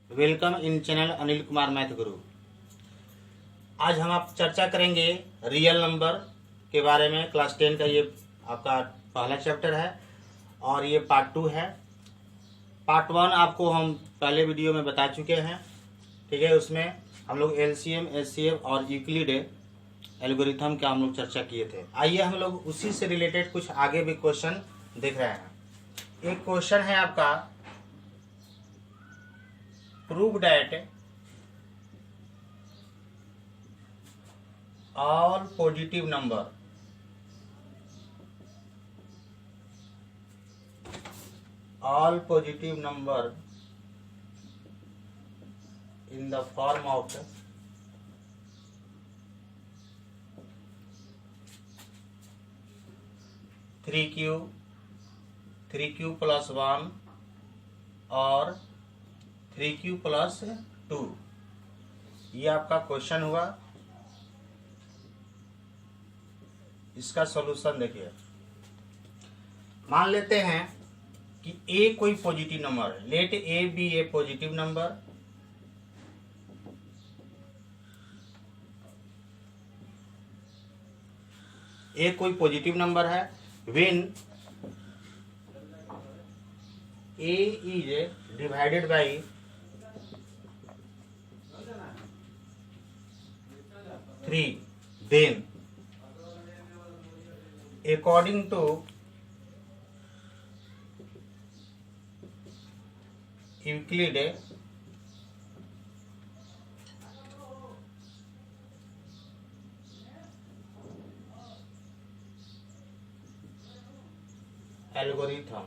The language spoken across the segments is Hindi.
Welcome in channel Anil Kumar math गुरु। आज हम आप चर्चा करेंगे रियल नंबर के बारे में। क्लास 10 का ये आपका पहला चैप्टर है और ये पार्ट 2 है। पार्ट 1 आपको हम पहले वीडियो में बता चुके हैं, ठीक है। उसमें हम लोग एलसीएम, एचसीएफ और यूक्लिड एल्गोरिथम का हम लोग चर्चा किए थे। आइए हम लोग उसी से रिलेटेड कुछ आगे भी क्वेश्चन देख रहे हैं। एक क्वेश्चन है आपका, prove that all positive number in the form of 3q plus 1 और 3q plus 2, ये आपका क्वेश्चन हुआ। इसका सॉल्यूशन देखिए। मान लेते हैं कि a कोई पॉजिटिव नंबर है। Let a be a positive number, a कोई पॉजिटिव नंबर है when a is divided by 3, then according to Euclid algorithm,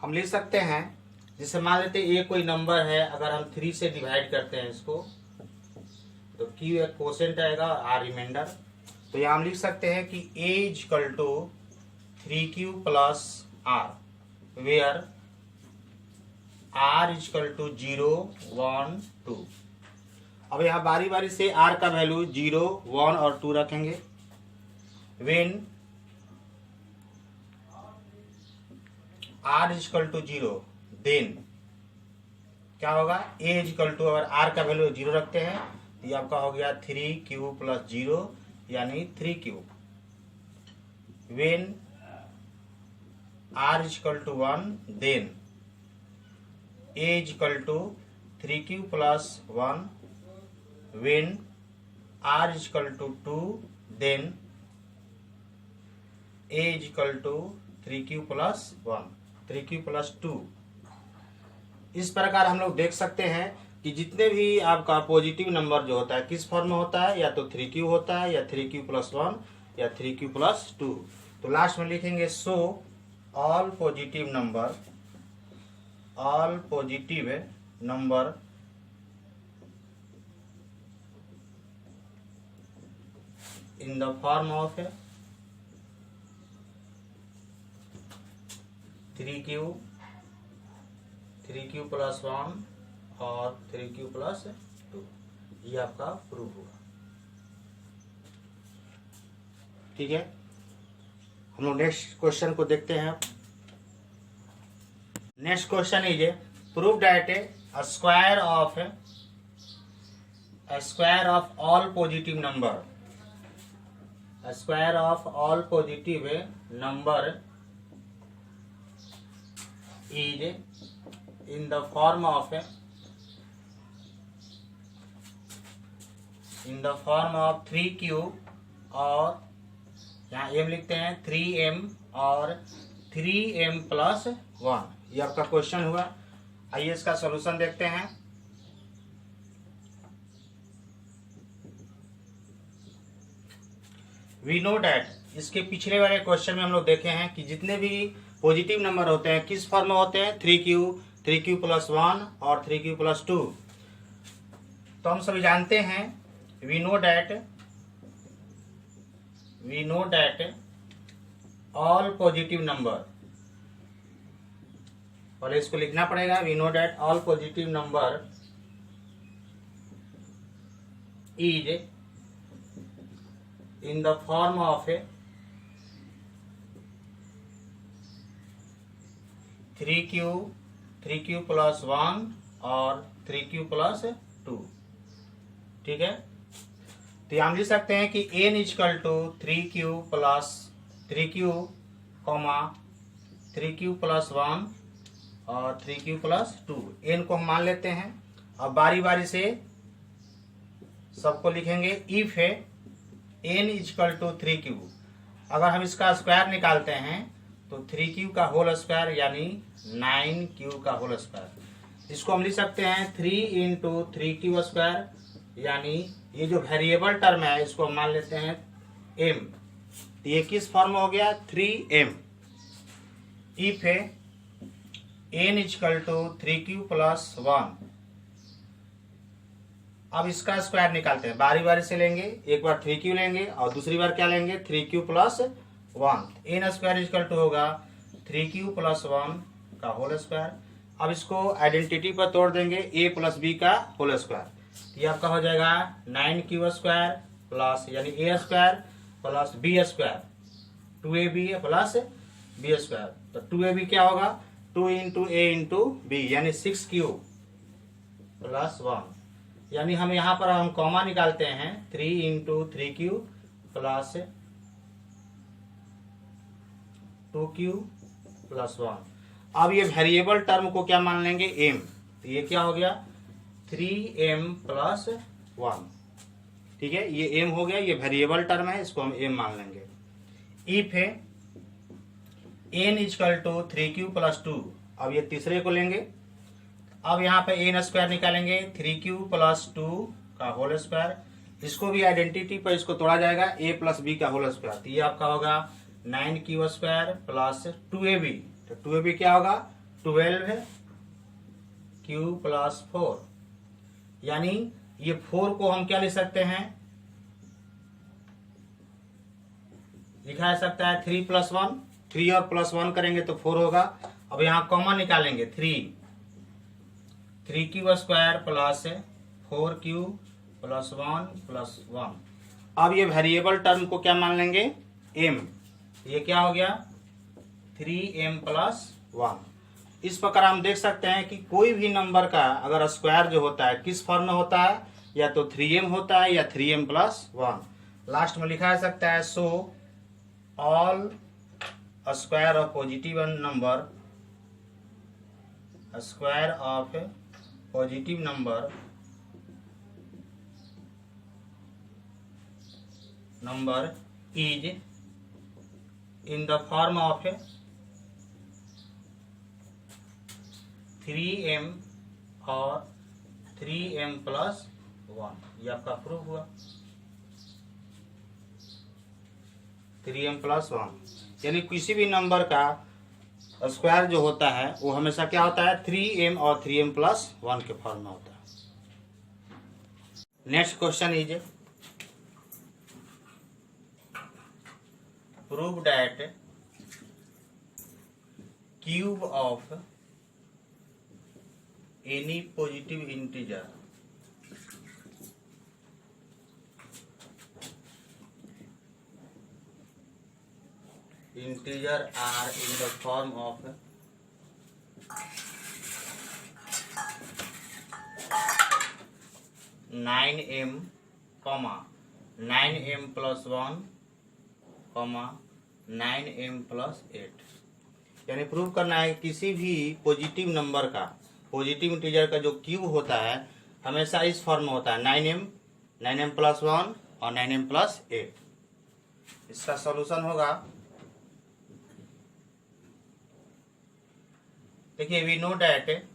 हम लिख सकते हैं। जैसे मान लेते हैं ए कोई नंबर है, अगर हम 3 से डिवाइड करते हैं इसको तो क्यू एक क्वोशेंट आएगा और आर रिमाइंडर। तो यहाँ हम लिख सकते हैं कि a equal to 3q plus r, where r equal to 0, 1, 2। अब यहाँ बारी बारी से आर का वैल्यू 0, 1 और 2 रखेंगे। When r equal to 0, then क्या होगा, ए इक्वल टू, अगर आर का वैल्यू 0 रखते हैं तो ये आपका हो गया 3q प्लस 0 यानी 3q। When r equal to 1, then a equal to 3q plus 1। When r equal to 2, then a equal to 3q plus 1, 3q plus 2। इस प्रकार हम लोग देख सकते हैं कि जितने भी आपका पॉजिटिव नंबर जो होता है किस फॉर्म में होता है, या तो 3q होता है, या 3q प्लस 1, या 3q प्लस 2। तो लास्ट में लिखेंगे so all positive number in the form of 3q plus 1 और 3q प्लस 2, ये आपका प्रूफ हुआ। ठीक है, हम लोग नेक्स्ट क्वेश्चन को देखते हैं। Next question is prove that a square of all positive number is in the form of 3q और यहाँ m लिखते हैं 3m और 3m प्लस 1, ये आपका क्वेश्चन हुआ। आइए इसका सॉल्यूशन देखते हैं। वी नो डैट, इसके पिछले वाले क्वेश्चन में हम लोग देखे हैं कि जितने भी पॉजिटिव नंबर होते हैं किस फॉर्म में होते हैं, 3q प्लस 1 और 3q प्लस 2। तो हम सभी जानते हैं, we know that all positive number, पहले इसको लिखना पड़ेगा। We know that all positive number is in the form of 3q plus 1 और 3q प्लस 2। ठीक है, तो हम लिख सकते हैं कि n is equal to 3q plus 3q 3q plus 1 और 3q प्लस 2। n को हम मान लेते हैं। अब बारी बारी से सबको लिखेंगे। इफ है n इजकल टू 3q, अगर हम इसका स्क्वायर निकालते हैं तो 3q का होल स्क्वायर यानी 9q का होल स्क्वायर। इसको हम लिख सकते हैं 3 इंटू 3q स्क्वायर, यानी ये जो वेरिएबल टर्म है इसको हम मान लेते हैं m। तो ये किस फॉर्म में हो गया? 3m। इफ है n is equal to 3q plus 1, अब इसका स्क्वायर निकालते हैं। बारी बारी से लेंगे, एक बार 3q लेंगे और दूसरी बार क्या लेंगे? 3q plus 1। N square is equal to होगा 3q प्लस 1 का होल स्क्वायर। अब इसको आइडेंटिटी पर तोड़ देंगे, a प्लस b का होल स्क्वायर। ये आपका हो जाएगा 9q स्क्वायर प्लस यानी a square plus b square, 2ab plus b square. तो 2ab क्या होगा? 2 इंटू a इंटू b यानी 6q प्लस 1। यानी हम यहाँ पर हम कॉमा निकालते हैं 3 into 3q plus 2q plus 1। अब ये वेरिएबल टर्म को क्या मान लेंगे? m। तो ये क्या हो गया? 3m plus 1। ठीक है, ये m हो गया, ये वेरिएबल टर्म है, इसको हम m मान लेंगे। इफ है n is equal to 3q plus 2, अब ये तीसरे को लेंगे। अब यहाँ पे n स्क्वायर निकालेंगे 3q प्लस 2 का होल स्क्वायर। इसको भी आइडेंटिटी पर इसको तोड़ा जाएगा, a प्लस b का होल स्क्वायर। तो ये आपका होगा 9q स्क्वायर प्लस 2ab। तो 2ab क्या होगा? 12q plus 4। यानी ये 4 को हम क्या लिख सकते हैं? लिखा जा सकता है 3 प्लस 1। 3 और प्लस 1 करेंगे तो 4 होगा। अब यहाँ कॉमन निकालेंगे 3q square plus 4q plus 1 plus 1। अब ये वेरिएबल टर्म को क्या मान लेंगे? m। ये क्या हो गया? 3m plus 1। इस प्रकार हम देख सकते हैं कि कोई भी नंबर का अगर स्क्वायर जो होता है किस फॉर्म में होता है, या तो 3m होता है या 3m प्लस 1। लास्ट में लिखा जा सकता है so all square of positive number, square of positive number is in the form of 3m और 3m प्लस 1। ये आपका प्रूफ हुआ 3m प्लस 1। यानी किसी भी नंबर का स्क्वायर जो होता है वो हमेशा क्या होता है? 3m और 3m प्लस 1 के फॉर्म में होता है। Next question is prove that cube of any positive integer are in the form of 9m, 9m plus 1, 9m plus 8। यानी प्रूव करना है किसी भी पॉजिटिव नंबर का, पॉजिटिव इंटीजर का जो क्यूब होता है हमेशा इस फॉर्म में होता है 9m प्लस 1 और 9m प्लस 8। इसका सॉल्यूशन होगा, देखिए we know that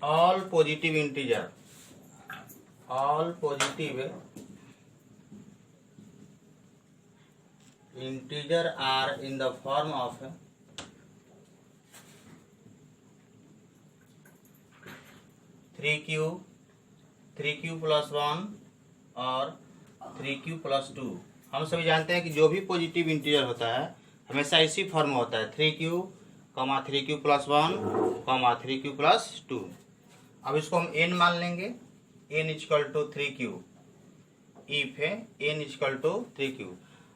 all positive integer are in the form of 3q plus 1 और 3q प्लस 2। हम सभी जानते हैं कि जो भी पॉजिटिव इंटीजर होता है हमेशा इसी फॉर्म में होता है 3q, 3q plus 1, 3q plus 2। अब इसको हम n मान लेंगे, n equal to 3q। If है n इक्वल टू 3q।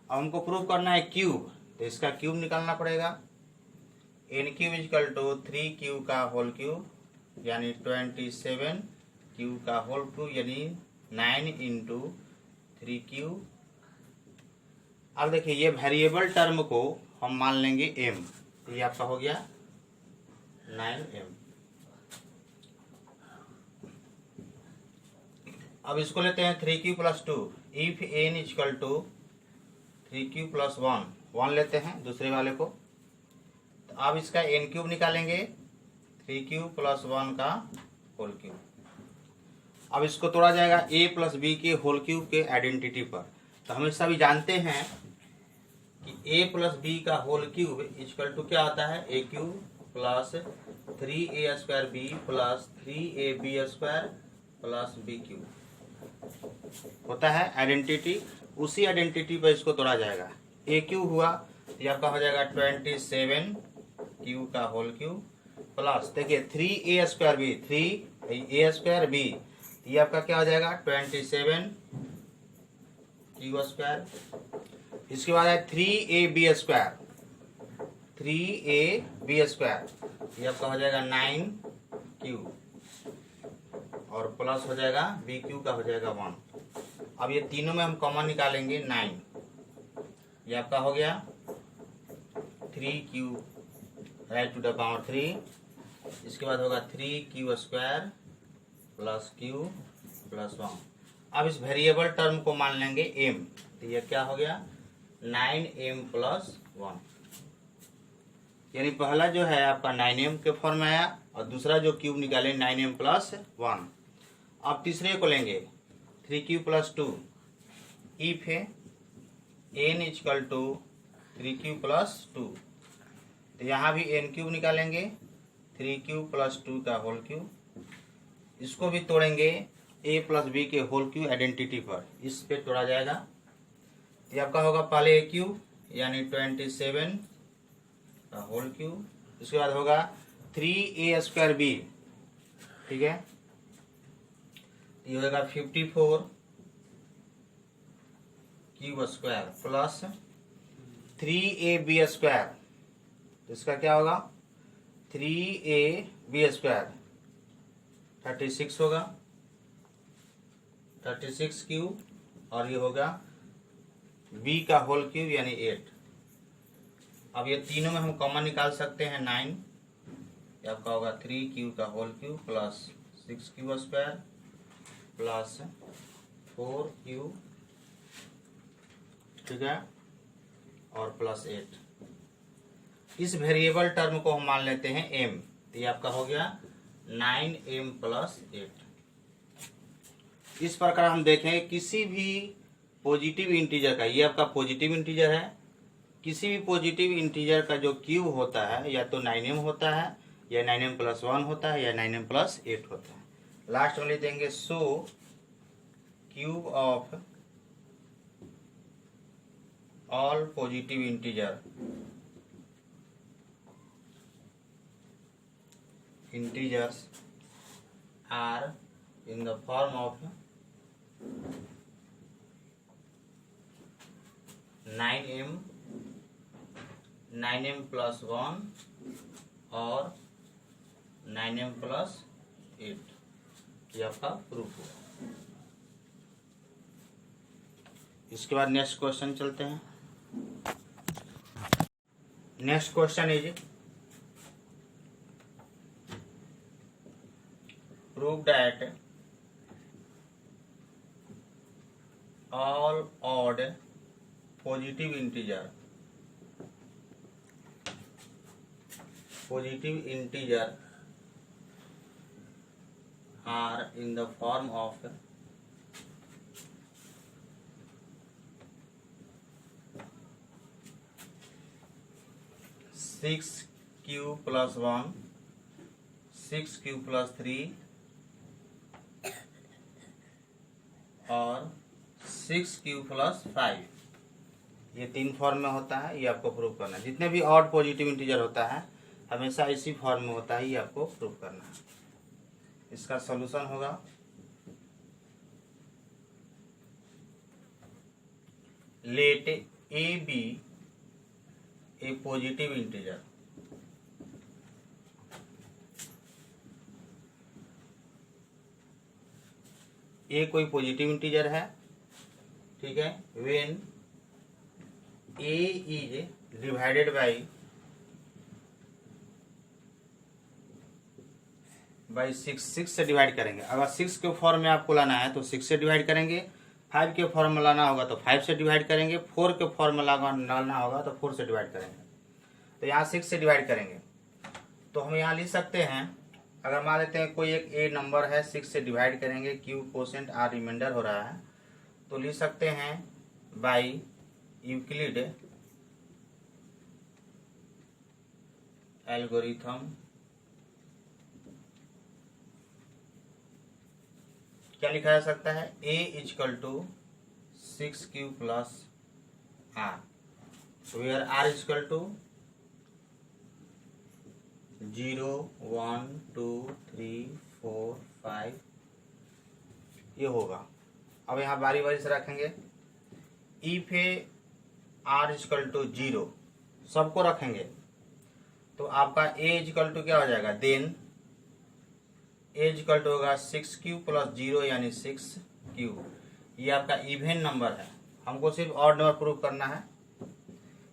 अब हमको प्रूव करना है क्यूब, तो इसका क्यूब निकालना पड़ेगा। N cube is equal to 3q का होल क्यूब यानी 27q का होल क्यूब यानी 9 इंटू 3q। अब देखिए ये वेरिएबल टर्म को हम मान लेंगे m, तो ये आपका हो गया 9m। अब इसको लेते हैं 3q plus 2। If n is equal to 3q plus 1 लेते हैं दूसरे वाले को। तो अब इसका n क्यूब निकालेंगे 3q प्लस 1 का होल क्यूब। अब इसको तोड़ा जाएगा a प्लस b के होल क्यूब के आइडेंटिटी पर। तो हम सभी जानते हैं कि a प्लस b का होल क्यूब इजकल टू क्या होता है, a cube plus 3a square b plus 3ab square plus b cube होता है आइडेंटिटी। उसी आइडेंटिटी पर इसको तोड़ा जाएगा। ए क्यूब हुआ ये आपका हो जाएगा 27q का होल क्यूब प्लस देखिए 3a square b 3a square b, ये आपका क्या हो जाएगा 27q स्क्वायर। इसके बाद है 3ab स्क्वायर 3ab स्क्वायर, ये आपका हो जाएगा 9q और प्लस हो जाएगा बी क्यू का हो जाएगा 1। अब ये तीनों में हम कॉमन निकालेंगे 9, ये आपका हो गया 3q right to the power 3। इसके बाद होगा 3q square plus q plus 1। अब इस वेरिएबल टर्म को मान लेंगे m, तो ये क्या हो गया 9m प्लस 1। यानी पहला जो है आपका 9m के फॉर्म में आया और दूसरा जो क्यूब निकाले 9m प्लस 1। अब तीसरे को लेंगे 3q plus 2। If n is equal to 3q plus 2, तो यहाँ भी n क्यूब निकालेंगे 3q प्लस 2 का होल क्यूब। इसको भी तोड़ेंगे a प्लस b के होल क्यूब आइडेंटिटी पर, इस पे तोड़ा जाएगा। ये आपका होगा पहले a क्यूब यानी 27 का होल क्यूब। इसके बाद होगा 3a स्क्वायर b, ठीक है, ये होगा 54 cube square plus 3ab square, तो इसका क्या होगा 3ab स्क्वायर 36 होगा 36 क्यूब और ये होगा b का होल क्यूब यानी 8। अब ये तीनों में हम कॉमन निकाल सकते हैं 9, ये आपका होगा 3q का whole cube plus 6q square plus 4q, ठीक है, और प्लस 8। इस वेरिएबल टर्म को हम मान लेते हैं m, तो ये आपका हो गया 9m प्लस 8। इस प्रकार हम देखें किसी भी पॉजिटिव इंटीजर का, ये आपका पॉजिटिव इंटीजर है, किसी भी पॉजिटिव इंटीजर का जो क्यूब होता है या तो 9m होता है या 9m प्लस 1 होता है या 9m प्लस 8 होता है। लास्ट में लिख देंगे so cube of all positive integers are in the form of 9m plus 1 और 9m प्लस 8, ये आपका प्रूफ हुआ। इसके बाद नेक्स्ट क्वेश्चन चलते हैं। Next question is prove that all odd positive integer are in the form of 6q plus 1, 6q plus 3 और 6q plus 5। ये तीन फॉर्म में होता है, ये आपको प्रूव करना है। जितने भी ऑड पॉजिटिव इंटीजर होता है हमेशा इसी फॉर्म में होता है, ये आपको प्रूव करना है। इसका सॉल्यूशन होगा let a be a positive integer, a कोई पॉजिटिव इंटीजर है, ठीक है, when a is divided by 6, 6 से डिवाइड करेंगे। अगर 6 के फॉर्म में आपको लाना है तो 6 से डिवाइड करेंगे, 5 के फॉर्म में लाना होगा तो 5 से डिवाइड करेंगे, 4 के फॉर्म में लाना होगा तो 4 से डिवाइड करेंगे। तो यहाँ 6 से डिवाइड करेंगे तो हम यहाँ लिख सकते हैं, अगर मान लेते हैं कोई एक ए नंबर है, 6 से डिवाइड करेंगे, क्यू कोसेंट आर रिमाइंडर हो रहा है, तो लिख सकते हैं बाई यूक्लिड एल्गोरिथम, क्या लिखा जा सकता है, a is equal to 6q plus r, where r is equal to 0 1 2 3 4 5 ये होगा। अब यहाँ बारी बारी से रखेंगे, इफ r इजकल टू 0 सबको रखेंगे तो आपका a इजकल टू क्या हो जाएगा, देन एज इक्वल टू होगा 6q प्लस 0 यानी 6q। ये आपका इवन नंबर है, हमको सिर्फ ऑड नंबर प्रूव करना है,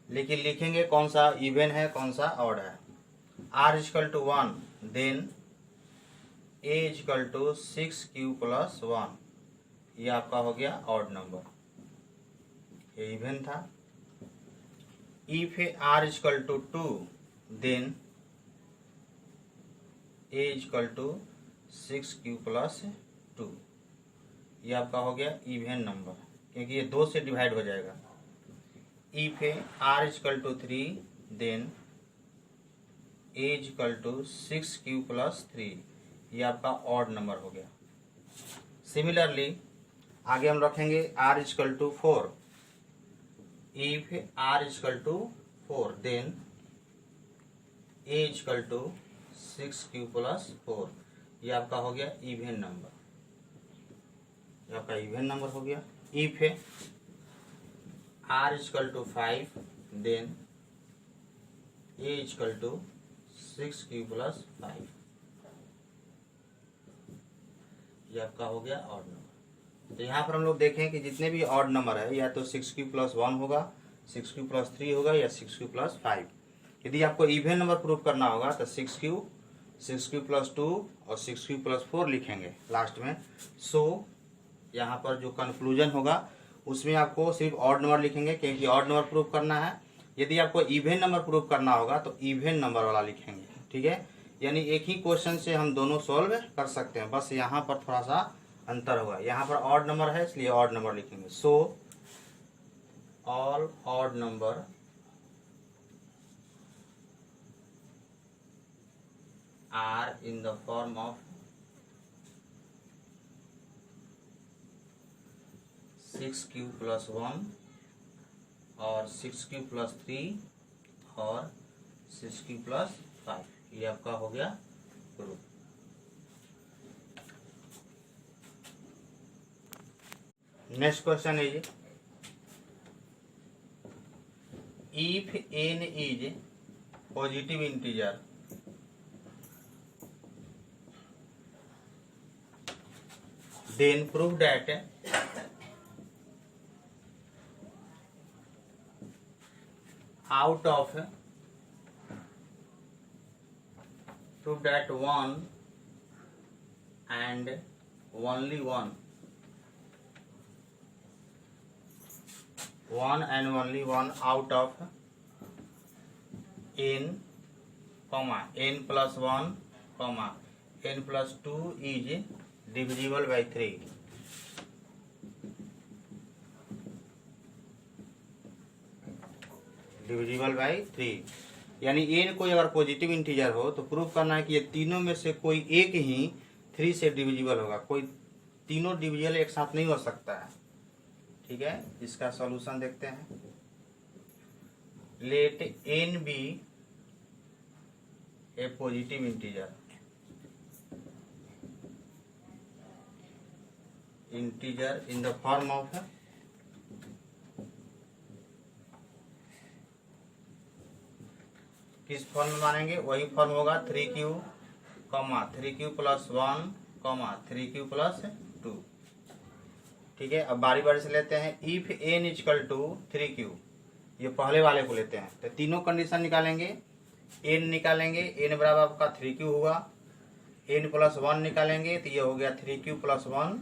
लेकिन लिखेंगे कौन सा इवन है कौन सा ऑड है। r equal to 1 then a equal to 6q plus 1, ये आपका हो गया ऑड नंबर, ये इवन था। If r equal to 2 then a equal to 6q plus 2, ये आपका हो गया इवन नंबर, क्योंकि ये 2 से डिवाइड हो जाएगा। If r equal to 3 then a equal to 6q plus 3, ये आपका ऑड नंबर हो गया। सिमिलरली आगे हम रखेंगे r equal to 4, if r equal to 4 then a equal to 6q plus 4, ये आपका हो गया इवन नंबर, ये आपका इवन नंबर हो गया। If r equal to 5 then a equal to 6q plus 5, ये आपका हो गया ऑड नंबर। तो यहाँ पर हम लोग देखें कि जितने भी ऑड नंबर है या तो 6q प्लस 1 होगा, 6q प्लस 3 होगा या 6q प्लस 5। यदि आपको इवन नंबर प्रूफ करना होगा तो 6q प्लस 2 और 6q प्लस 4 लिखेंगे लास्ट में। सो यहाँ पर जो कंक्लूजन होगा उसमें आपको सिर्फ ऑड नंबर लिखेंगे, क्योंकि ऑड नंबर प्रूफ करना है। यदि आपको इवन नंबर प्रूफ करना होगा तो इवन नंबर वाला लिखेंगे, ठीक है। यानी एक ही क्वेश्चन से हम दोनों सॉल्व कर सकते हैं, बस यहाँ पर थोड़ा सा अंतर होगा। यहाँ पर ऑड नंबर है इसलिए ऑड नंबर लिखेंगे। So all odd number are in the form of 6q plus 1 और 6q plus 3 और 6q plus 5, ये आपका हो गया प्रूफ। नेक्स्ट क्वेश्चन है if n is positive integer then prove that out of one and only one and only one out of n comma n plus 1 comma n plus 2 is divisible by 3। Divisible by 3, यानी n कोई अगर पॉजिटिव इंटीजर हो तो प्रूफ करना है कि ये तीनों में से कोई एक ही 3 से डिविजिबल होगा। कोई तीनों डिविजिबल एक साथ नहीं हो सकता है, ठीक है। इसका सॉल्यूशन देखते हैं। Let n be a positive integer, integer in the form of किस फॉर्म में मानेंगे, वही फॉर्म होगा 3q, 3q + 1, 3q + 2। ठीक है, अब बारी बारी से लेते हैं। इफ n = 3q, ये पहले वाले को लेते हैं, तो तीनों कंडीशन निकालेंगे। n निकालेंगे, n बराबर आपका 3q हुआ। n + 1 निकालेंगे तो ये हो गया 3q + 1,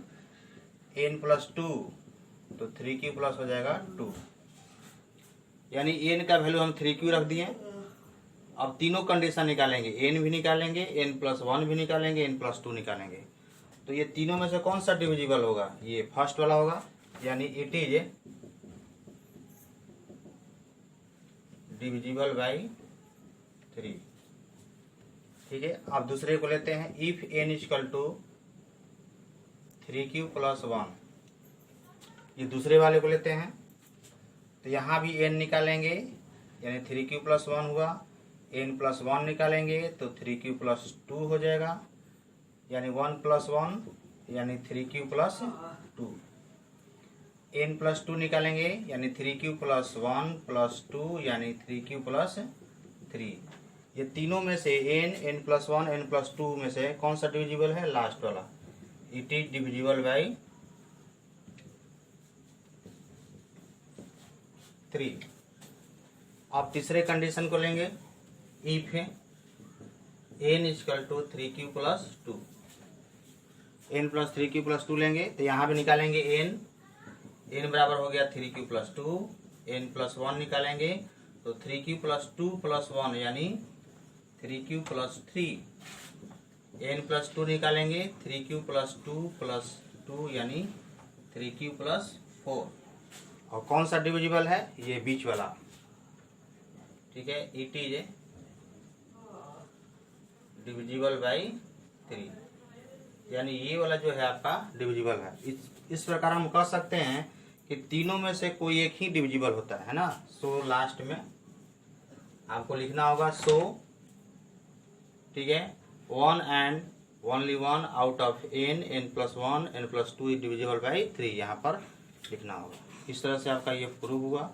n + 2 तो 3q प्लस हो जाएगा 2, यानी n का वैल्यू हम 3q रख दिए। अब तीनों कंडीशन निकालेंगे, n भी निकालेंगे, n + 1 भी निकालेंगे, n + 2 निकालेंगे। तो ये तीनों में से कौन सा डिविजिबल होगा, ये फर्स्ट वाला होगा, यानी इट इज डिविजिबल बाई 3। ठीक है, अब दूसरे को लेते हैं। इफ n = 3q + 1, ये दूसरे वाले को लेते हैं। तो यहाँ भी n निकालेंगे, यानी 3q + 1 हुआ। n + 1 निकालेंगे तो 3q + 2 हो जाएगा, यानी 1 + 1 यानी 3q + 2। n + 2 निकालेंगे, यानी 3q + 1 + 2 यानी 3q + 3। ये तीनों में से n + 1, n + 2 में से कौन सा डिविजिबल है, लास्ट वाला। It is divisible by 3। अब तीसरे कंडीशन को लेंगे। If n = 3q + 2, n + 3q + 2 लेंगे तो यहाँ भी निकालेंगे n बराबर हो गया 3q + 2, n + 1 निकालेंगे तो 3q + 2 + 1 यानी 3q + 3, n + 2 निकालेंगे 3q + 2 + 2 यानी 3q + 4। और कौन सा डिविजिबल है, ये बीच वाला। ठीक है, इट इज डिविजिबल बाई 3, यानी ये वाला जो है आपका डिविजिबल है। इस प्रकार हम कह सकते हैं कि तीनों में से कोई एक ही डिविजिबल होता है ना। सो लास्ट में आपको लिखना होगा सो, ठीक है, 1 and only 1 out of n + 1, n + 2 is divisible by 3, यहाँ पर लिखना होगा। इस तरह से आपका ये प्रूव हुआ।